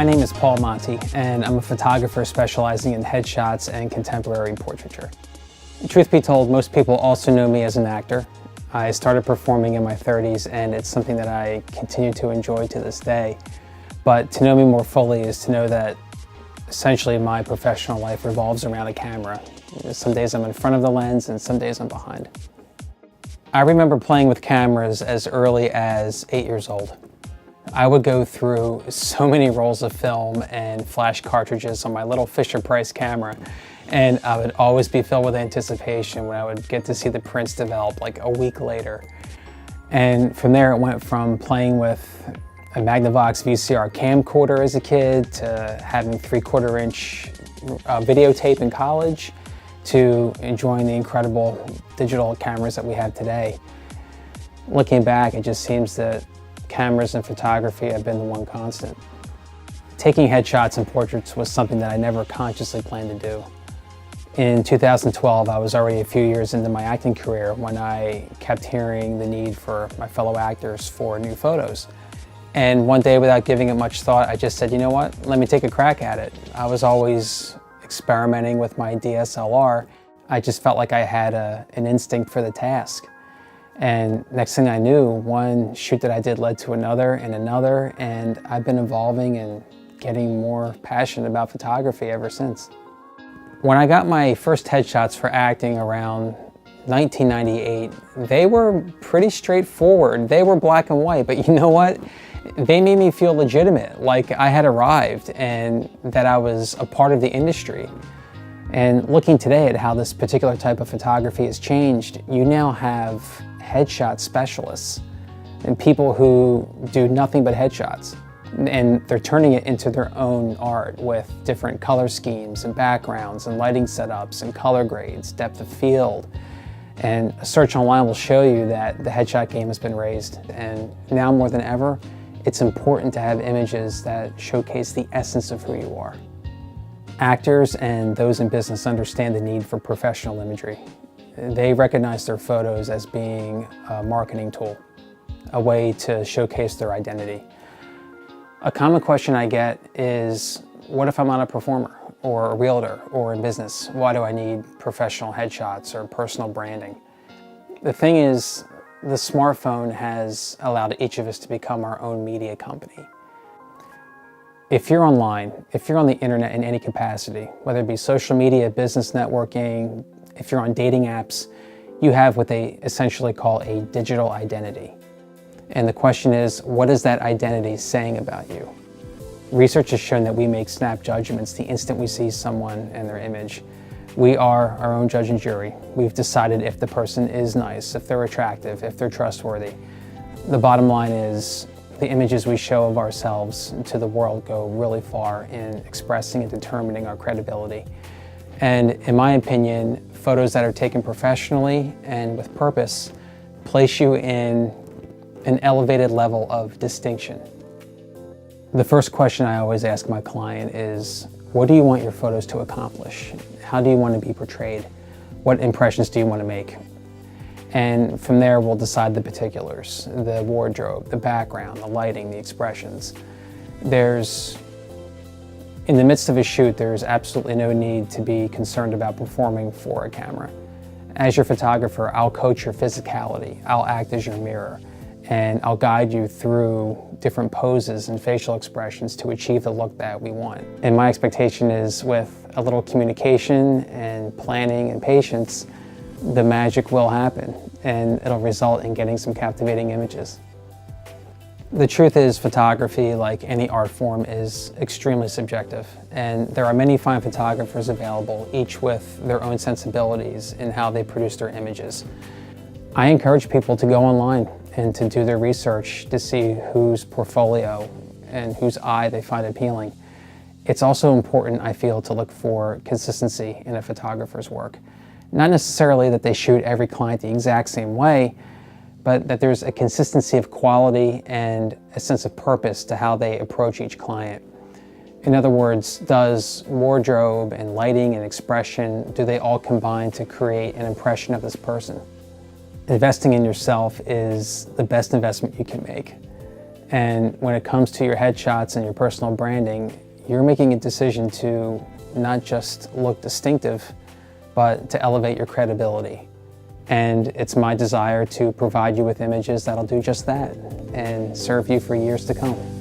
My name is Paul Monte, and I'm a photographer specializing in headshots and contemporary portraiture. Truth be told, most people also know me as an actor. I started performing in my 30s, and it's something that I continue to enjoy to this day. But to know me more fully is to know that essentially my professional life revolves around a camera. Some days I'm in front of the lens, and some days I'm behind. I remember playing with cameras as early as 8 years old. I would go through so many rolls of film and flash cartridges on my little Fisher-Price camera, and I would always be filled with anticipation when I would get to see the prints develop like a week later. And from there it went from playing with a Magnavox VCR camcorder as a kid to having 3/4 inch videotape in college to enjoying the incredible digital cameras that we have today. Looking back, it just seems that cameras and photography have been the one constant. Taking headshots and portraits was something that I never consciously planned to do. In 2012, I was already a few years into my acting career when I kept hearing the need for my fellow actors for new photos. And one day, without giving it much thought, I just said, you know what, let me take a crack at it. I was always experimenting with my DSLR. I just felt like I had an instinct for the task. And next thing I knew, one shoot that I did led to another, and I've been evolving and getting more passionate about photography ever since. When I got my first headshots for acting around 1998, they were pretty straightforward. They were black and white, but you know what? They made me feel legitimate, like I had arrived and that I was a part of the industry. And looking today at how this particular type of photography has changed, you now have headshot specialists and people who do nothing but headshots. And they're turning it into their own art with different color schemes and backgrounds and lighting setups and color grades, depth of field. And a search online will show you that the headshot game has been raised. And now more than ever, it's important to have images that showcase the essence of who you are. Actors and those in business understand the need for professional imagery. They recognize their photos as being a marketing tool, a way to showcase their identity. A common question I get is, what if I'm not a performer or a realtor or in business? Why do I need professional headshots or personal branding? The thing is, the smartphone has allowed each of us to become our own media company. If you're online, if you're on the internet in any capacity, whether it be social media, business networking, if you're on dating apps, you have what they essentially call a digital identity. And the question is, what is that identity saying about you? Research has shown that we make snap judgments the instant we see someone and their image. We are our own judge and jury. We've decided if the person is nice, if they're attractive, if they're trustworthy. The bottom line is, the images we show of ourselves to the world go really far in expressing and determining our credibility. And in my opinion, photos that are taken professionally and with purpose place you in an elevated level of distinction. The first question I always ask my client is, what do you want your photos to accomplish? How do you want to be portrayed? What impressions do you want to make? And from there, we'll decide the particulars, the wardrobe, the background, the lighting, the expressions. In the midst of a shoot, there's absolutely no need to be concerned about performing for a camera. As your photographer, I'll coach your physicality. I'll act as your mirror. And I'll guide you through different poses and facial expressions to achieve the look that we want. And my expectation is, with a little communication and planning and patience, the magic will happen, and it'll result in getting some captivating images. The truth is, photography, like any art form, is extremely subjective, and there are many fine photographers available, each with their own sensibilities in how they produce their images. I encourage people to go online and to do their research to see whose portfolio and whose eye they find appealing. It's also important, I feel, to look for consistency in a photographer's work. Not necessarily that they shoot every client the exact same way, but that there's a consistency of quality and a sense of purpose to how they approach each client. In other words, does wardrobe and lighting and expression, do they all combine to create an impression of this person? Investing in yourself is the best investment you can make. And when it comes to your headshots and your personal branding, you're making a decision to not just look distinctive, but to elevate your credibility. And it's my desire to provide you with images that'll do just that and serve you for years to come.